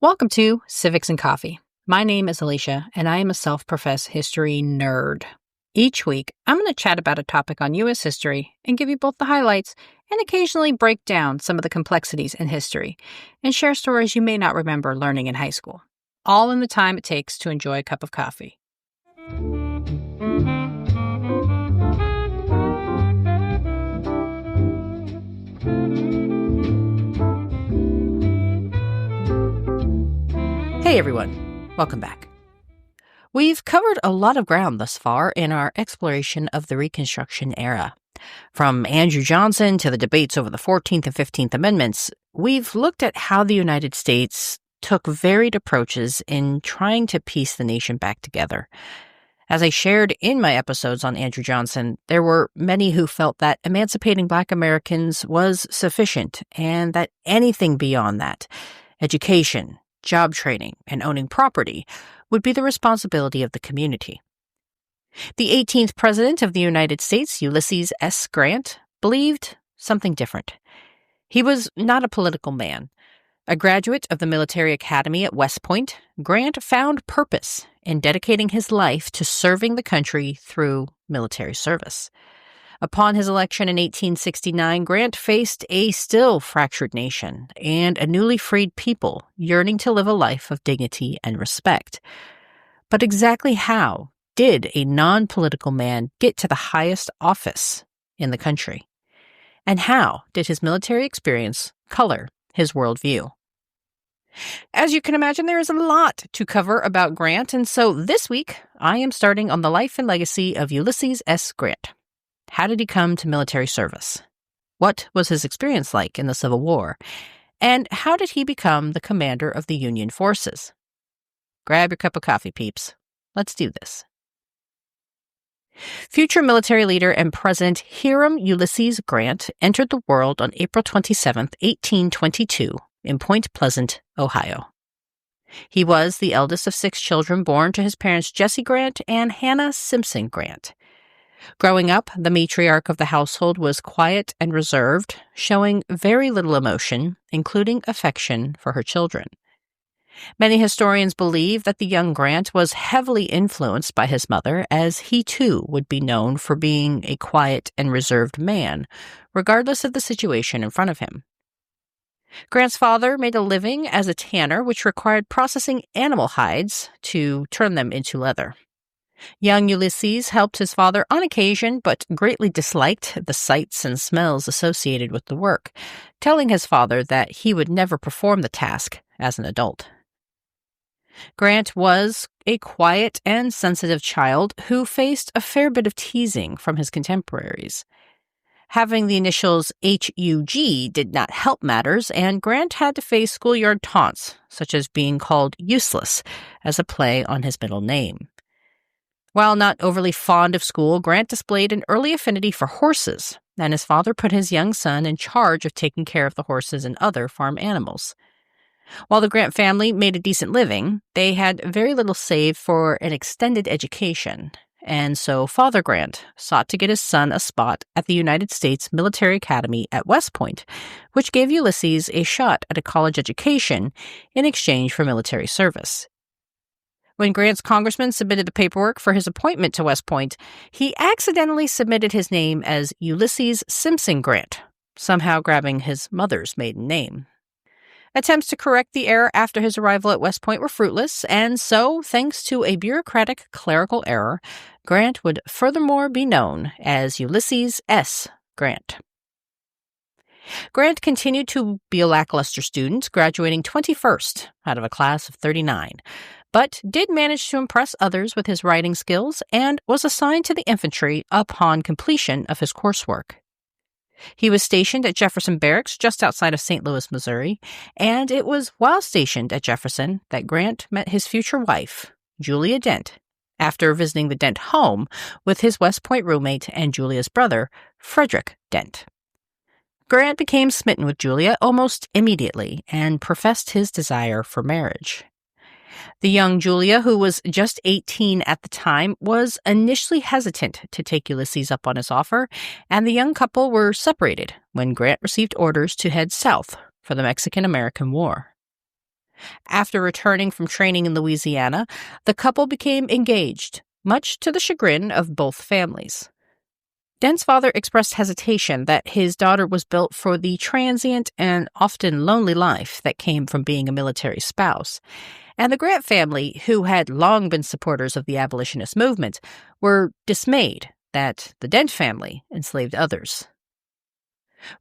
Welcome to Civics and Coffee. My name is Alicia, and I am a self-professed history nerd. Each week, I'm going to chat about a topic on U.S. history and give you both the highlights and occasionally break down some of the complexities in history and share stories you may not remember learning in high school, all in the time it takes to enjoy a cup of coffee. Hey everyone, welcome back. We've covered a lot of ground thus far in our exploration of the Reconstruction era. From Andrew Johnson to the debates over the 14th and 15th Amendments, we've looked at how the United States took varied approaches in trying to piece the nation back together. As I shared in my episodes on Andrew Johnson, there were many who felt that emancipating Black Americans was sufficient and that anything beyond that, education, job training, and owning property, would be the responsibility of the community. The 18th President of the United States, Ulysses S. Grant, believed something different. He was not a political man. A graduate of the military academy at West Point, Grant found purpose in dedicating his life to serving the country through military service. Upon his election in 1869, Grant faced a still fractured nation and a newly freed people yearning to live a life of dignity and respect. But exactly how did a non-political man get to the highest office in the country? And how did his military experience color his worldview? As you can imagine, there is a lot to cover about Grant, and so this week I am starting on the life and legacy of Ulysses S. Grant. How did he come to military service? What was his experience like in the Civil War? And how did he become the commander of the Union forces? Grab your cup of coffee, peeps. Let's do this. Future military leader and President Hiram Ulysses Grant entered the world on April 27, 1822, in Point Pleasant, Ohio. He was the eldest of 6 children born to his parents Jesse Grant and Hannah Simpson Grant. Growing up, the matriarch of the household was quiet and reserved, showing very little emotion, including affection for her children. Many historians believe that the young Grant was heavily influenced by his mother, as he too would be known for being a quiet and reserved man, regardless of the situation in front of him. Grant's father made a living as a tanner, which required processing animal hides to turn them into leather. Young Ulysses helped his father on occasion, but greatly disliked the sights and smells associated with the work, telling his father that he would never perform the task as an adult. Grant was a quiet and sensitive child who faced a fair bit of teasing from his contemporaries. Having the initials HUG did not help matters, and Grant had to face schoolyard taunts, such as being called useless, as a play on his middle name. While not overly fond of school, Grant displayed an early affinity for horses, and his father put his young son in charge of taking care of the horses and other farm animals. While the Grant family made a decent living, they had very little saved for an extended education, and so Father Grant sought to get his son a spot at the United States Military Academy at West Point, which gave Ulysses a shot at a college education in exchange for military service. When Grant's congressman submitted the paperwork for his appointment to West Point, he accidentally submitted his name as Ulysses Simpson Grant, somehow grabbing his mother's maiden name. Attempts to correct the error after his arrival at West Point were fruitless, and so, thanks to a bureaucratic clerical error, Grant would furthermore be known as Ulysses S. Grant. Grant continued to be a lackluster student, graduating 21st out of a class of 39, but did manage to impress others with his writing skills and was assigned to the infantry upon completion of his coursework. He was stationed at Jefferson Barracks just outside of St. Louis, Missouri, and it was while stationed at Jefferson that Grant met his future wife, Julia Dent, after visiting the Dent home with his West Point roommate and Julia's brother, Frederick Dent. Grant became smitten with Julia almost immediately and professed his desire for marriage. The young Julia, who was just 18 at the time, was initially hesitant to take Ulysses up on his offer, and the young couple were separated when Grant received orders to head south for the Mexican-American War. After returning from training in Louisiana, the couple became engaged, much to the chagrin of both families. Dent's father expressed hesitation that his daughter was built for the transient and often lonely life that came from being a military spouse, and the Grant family, who had long been supporters of the abolitionist movement, were dismayed that the Dent family enslaved others.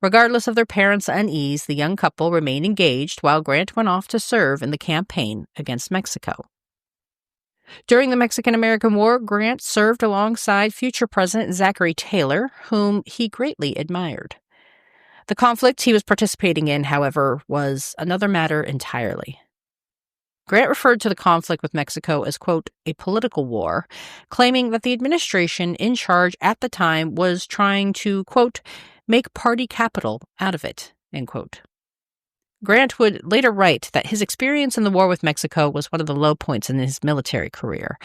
Regardless of their parents' unease, the young couple remained engaged while Grant went off to serve in the campaign against Mexico. During the Mexican-American War, Grant served alongside future President Zachary Taylor, whom he greatly admired. The conflict he was participating in, however, was another matter entirely. Grant referred to the conflict with Mexico as, quote, a political war, claiming that the administration in charge at the time was trying to, quote, make party capital out of it, end quote. Grant would later write that his experience in the war with Mexico was one of the low points in his military career,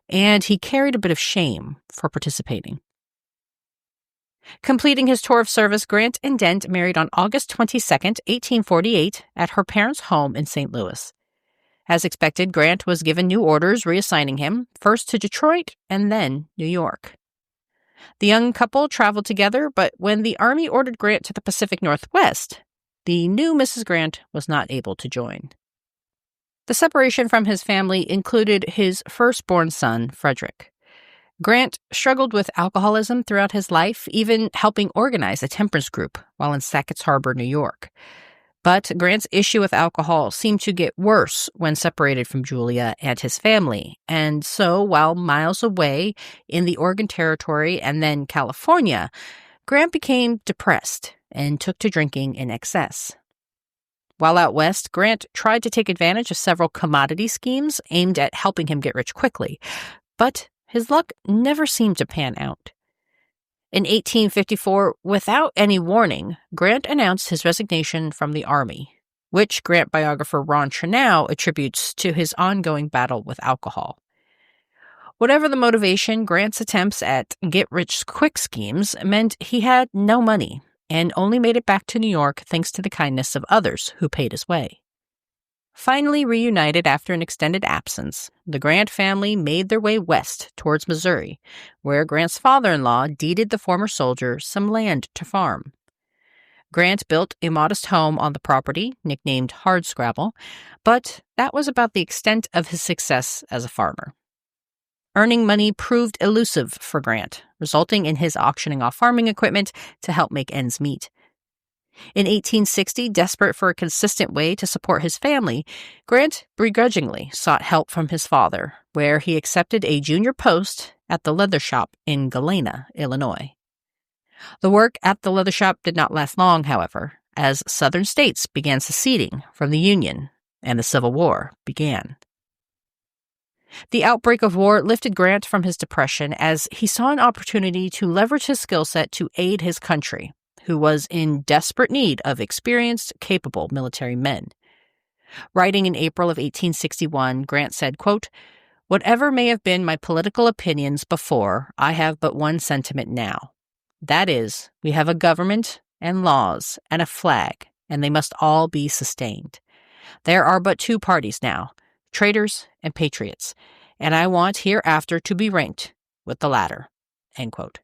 and he carried a bit of shame for participating. Completing his tour of service, Grant and Dent married on August 22, 1848, at her parents' home in St. Louis. As expected, Grant was given new orders reassigning him, first to Detroit and then New York. The young couple traveled together, but when the Army ordered Grant to the Pacific Northwest, the new Mrs. Grant was not able to join. The separation from his family included his firstborn son, Frederick. Grant struggled with alcoholism throughout his life, even helping organize a temperance group while in Sackett's Harbor, New York. But Grant's issue with alcohol seemed to get worse when separated from Julia and his family, and so while miles away in the Oregon Territory and then California, Grant became depressed and took to drinking in excess. While out west, Grant tried to take advantage of several commodity schemes aimed at helping him get rich quickly, but his luck never seemed to pan out. In 1854, without any warning, Grant announced his resignation from the Army, which Grant biographer Ron Chernow attributes to his ongoing battle with alcohol. Whatever the motivation, Grant's attempts at get-rich-quick schemes meant he had no money and only made it back to New York thanks to the kindness of others who paid his way. Finally reunited after an extended absence, the Grant family made their way west towards Missouri, where Grant's father-in-law deeded the former soldier some land to farm. Grant built a modest home on the property, nicknamed Hardscrabble, but that was about the extent of his success as a farmer. Earning money proved elusive for Grant, resulting in his auctioning off farming equipment to help make ends meet. In 1860, desperate for a consistent way to support his family, Grant begrudgingly sought help from his father, where he accepted a junior post at the leather shop in Galena, Illinois. The work at the leather shop did not last long, however, as Southern states began seceding from the Union and the Civil War began. The outbreak of war lifted Grant from his depression as he saw an opportunity to leverage his skill set to aid his country, who was in desperate need of experienced, capable military men. Writing in April of 1861, Grant said, quote, "Whatever may have been my political opinions before, I have but one sentiment now. That is, we have a government and laws and a flag, and they must all be sustained. There are but two parties now, traitors and patriots, and I want hereafter to be ranked with the latter." End quote.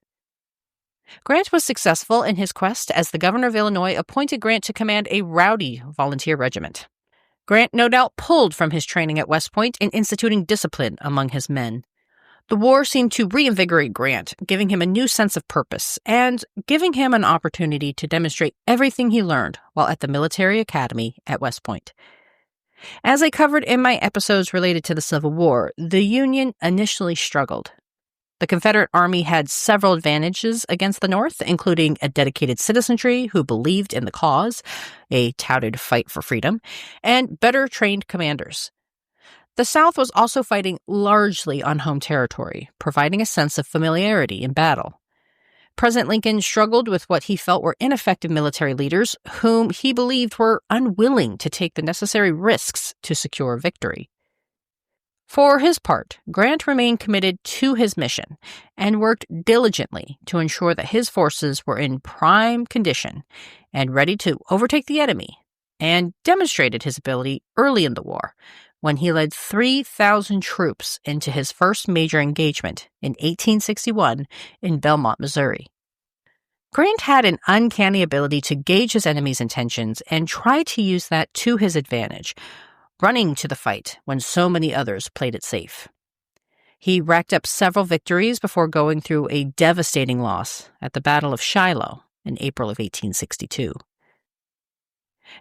Grant was successful in his quest as the governor of Illinois appointed Grant to command a rowdy volunteer regiment. Grant no doubt pulled from his training at West Point in instituting discipline among his men. The war seemed to reinvigorate Grant, giving him a new sense of purpose and giving him an opportunity to demonstrate everything he learned while at the military academy at West Point. As I covered in my episodes related to the Civil War, the Union initially struggled. The Confederate Army had several advantages against the North, including a dedicated citizenry who believed in the cause, a touted fight for freedom, and better trained commanders. The South was also fighting largely on home territory, providing a sense of familiarity in battle. President Lincoln struggled with what he felt were ineffective military leaders whom he believed were unwilling to take the necessary risks to secure victory. For his part, Grant remained committed to his mission and worked diligently to ensure that his forces were in prime condition and ready to overtake the enemy and demonstrated his ability early in the war when he led 3,000 troops into his first major engagement in 1861 in Belmont, Missouri. Grant had an uncanny ability to gauge his enemy's intentions and try to use that to his advantage, running to the fight when so many others played it safe. He racked up several victories before going through a devastating loss at the Battle of Shiloh in April of 1862.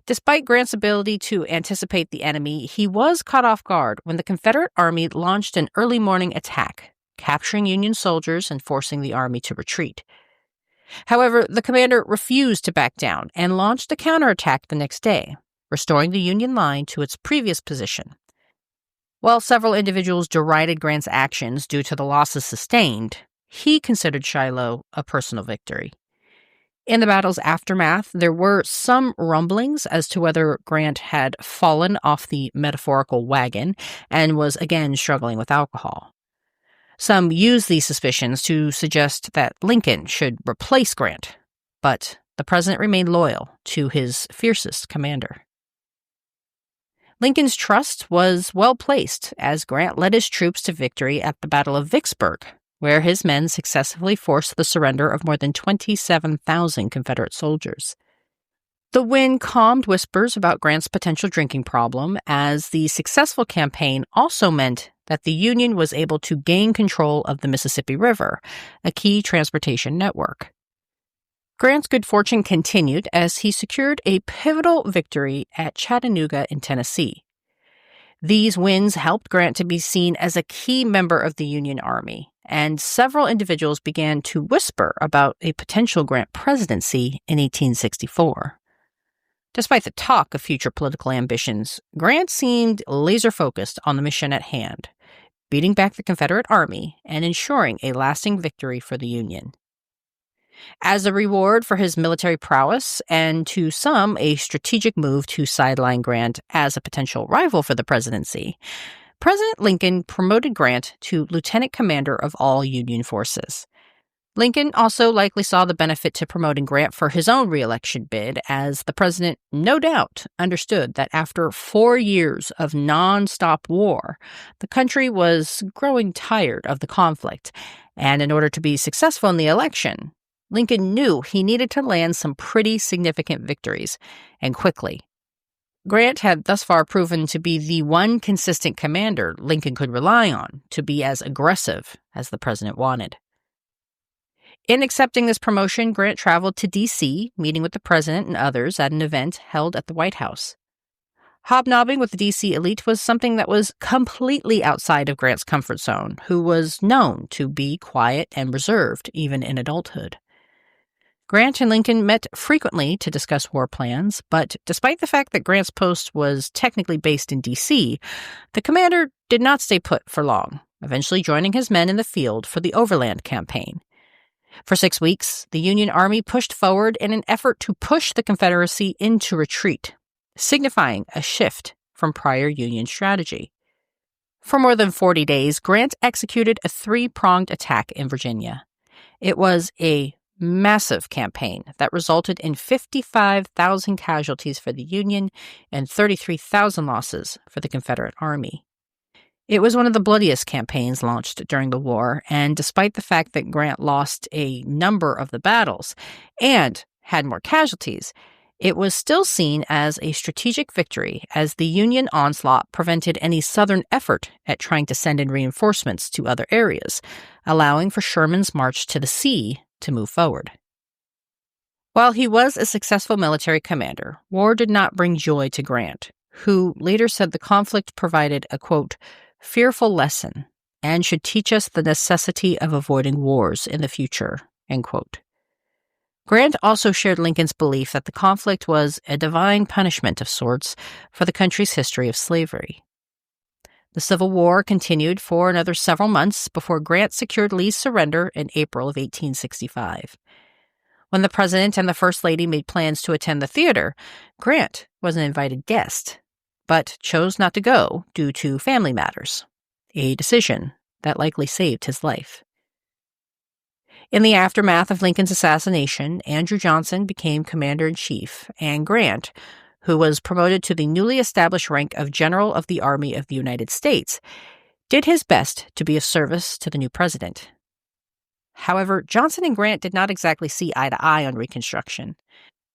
Despite Grant's ability to anticipate the enemy, he was caught off guard when the Confederate Army launched an early morning attack, capturing Union soldiers and forcing the army to retreat. However, the commander refused to back down and launched a counterattack the next day, restoring the Union line to its previous position. While several individuals derided Grant's actions due to the losses sustained, he considered Shiloh a personal victory. In the battle's aftermath, there were some rumblings as to whether Grant had fallen off the metaphorical wagon and was again struggling with alcohol. Some used these suspicions to suggest that Lincoln should replace Grant, but the president remained loyal to his fiercest commander. Lincoln's trust was well placed as Grant led his troops to victory at the Battle of Vicksburg, where his men successfully forced the surrender of more than 27,000 Confederate soldiers. The win calmed whispers about Grant's potential drinking problem, as the successful campaign also meant that the Union was able to gain control of the Mississippi River, a key transportation network. Grant's good fortune continued as he secured a pivotal victory at Chattanooga in Tennessee. These wins helped Grant to be seen as a key member of the Union Army, and several individuals began to whisper about a potential Grant presidency in 1864. Despite the talk of future political ambitions, Grant seemed laser-focused on the mission at hand, beating back the Confederate Army and ensuring a lasting victory for the Union. As a reward for his military prowess, and to some a strategic move to sideline Grant as a potential rival for the presidency, President Lincoln promoted Grant to lieutenant commander of all Union forces. Lincoln also likely saw the benefit to promoting Grant for his own re-election bid, as the president no doubt understood that after 4 years of non-stop war, the country was growing tired of the conflict, and in order to be successful in the election, Lincoln knew he needed to land some pretty significant victories, and quickly. Grant had thus far proven to be the one consistent commander Lincoln could rely on to be as aggressive as the president wanted. In accepting this promotion, Grant traveled to D.C., meeting with the president and others at an event held at the White House. Hobnobbing with the D.C. elite was something that was completely outside of Grant's comfort zone, who was known to be quiet and reserved even in adulthood. Grant and Lincoln met frequently to discuss war plans, but despite the fact that Grant's post was technically based in D.C., the commander did not stay put for long, eventually joining his men in the field for the Overland Campaign. For 6 weeks, the Union Army pushed forward in an effort to push the Confederacy into retreat, signifying a shift from prior Union strategy. For more than 40 days, Grant executed a 3-pronged attack in Virginia. It was a massive campaign that resulted in 55,000 casualties for the Union and 33,000 losses for the Confederate Army. It was one of the bloodiest campaigns launched during the war, and despite the fact that Grant lost a number of the battles and had more casualties, it was still seen as a strategic victory, as the Union onslaught prevented any Southern effort at trying to send in reinforcements to other areas, allowing for Sherman's march to the sea to move forward. While he was a successful military commander, war did not bring joy to Grant, who later said the conflict provided a, quote, fearful lesson and should teach us the necessity of avoiding wars in the future, end quote. Grant also shared Lincoln's belief that the conflict was a divine punishment of sorts for the country's history of slavery. The Civil War continued for another several months before Grant secured Lee's surrender in April of 1865. When the President and the First Lady made plans to attend the theater, Grant was an invited guest, but chose not to go due to family matters, a decision that likely saved his life. In the aftermath of Lincoln's assassination, Andrew Johnson became commander-in-chief, and Grant, who was promoted to the newly established rank of General of the Army of the United States, did his best to be of service to the new president. However, Johnson and Grant did not exactly see eye to eye on Reconstruction.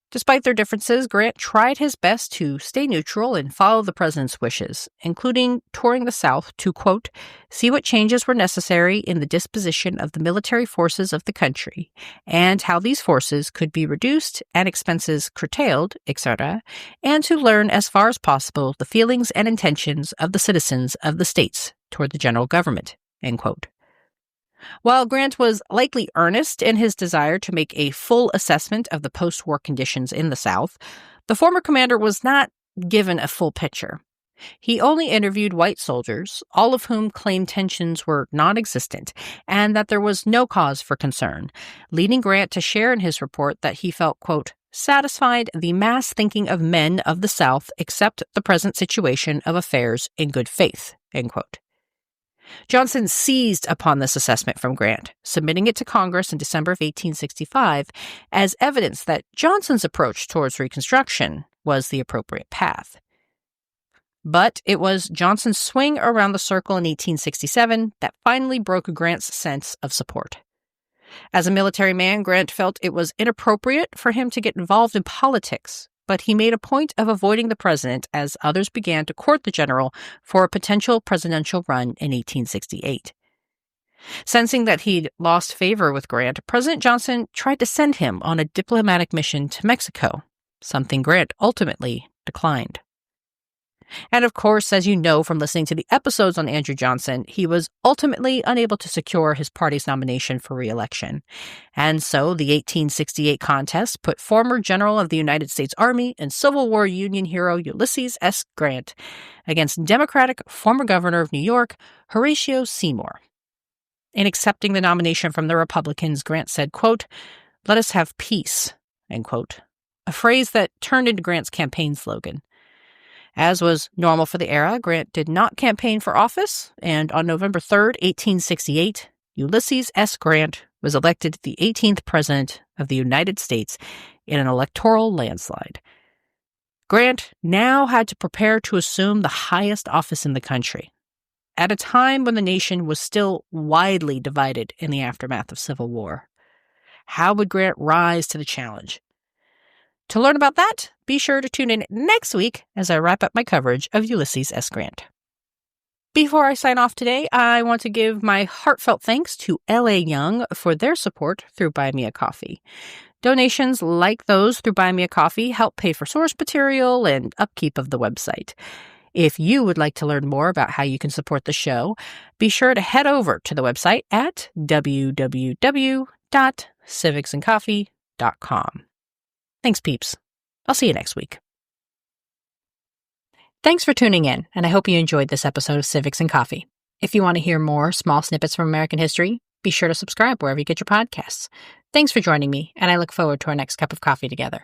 Despite their differences, Grant tried his best to stay neutral and follow the president's wishes, including touring the South to, quote, see what changes were necessary in the disposition of the military forces of the country, and how these forces could be reduced and expenses curtailed, etc., and to learn as far as possible the feelings and intentions of the citizens of the states toward the general government, end quote. While Grant was likely earnest in his desire to make a full assessment of the post-war conditions in the South, the former commander was not given a full picture. He only interviewed white soldiers, all of whom claimed tensions were non-existent and that there was no cause for concern, leading Grant to share in his report that he felt, quote, satisfied the mass thinking of men of the South accept the present situation of affairs in good faith, end quote. Johnson seized upon this assessment from Grant, submitting it to Congress in December of 1865 as evidence that Johnson's approach towards Reconstruction was the appropriate path. But it was Johnson's swing around the circle in 1867 that finally broke Grant's sense of support. As a military man, Grant felt it was inappropriate for him to get involved in politics, but he made a point of avoiding the president as others began to court the general for a potential presidential run in 1868. Sensing that he'd lost favor with Grant, President Johnson tried to send him on a diplomatic mission to Mexico, something Grant ultimately declined. And of course, as you know from listening to the episodes on Andrew Johnson, he was ultimately unable to secure his party's nomination for re-election. And so the 1868 contest put former General of the United States Army and Civil War Union hero Ulysses S. Grant against Democratic former governor of New York, Horatio Seymour. In accepting the nomination from the Republicans, Grant said, quote, "Let us have peace," end quote, a phrase that turned into Grant's campaign slogan. As was normal for the era, Grant did not campaign for office, and on November 3rd, 1868, Ulysses S. Grant was elected the 18th President of the United States in an electoral landslide. Grant now had to prepare to assume the highest office in the country, at a time when the nation was still widely divided in the aftermath of Civil War. How would Grant rise to the challenge? To learn about that, be sure to tune in next week as I wrap up my coverage of Ulysses S. Grant. Before I sign off today, I want to give my heartfelt thanks to L.A. Young for their support through Buy Me a Coffee. Donations like those through Buy Me a Coffee help pay for source material and upkeep of the website. If you would like to learn more about how you can support the show, be sure to head over to the website at www.civicsandcoffee.com. Thanks, peeps. I'll see you next week. Thanks for tuning in, and I hope you enjoyed this episode of Civics and Coffee. If you want to hear more small snippets from American history, be sure to subscribe wherever you get your podcasts. Thanks for joining me, and I look forward to our next cup of coffee together.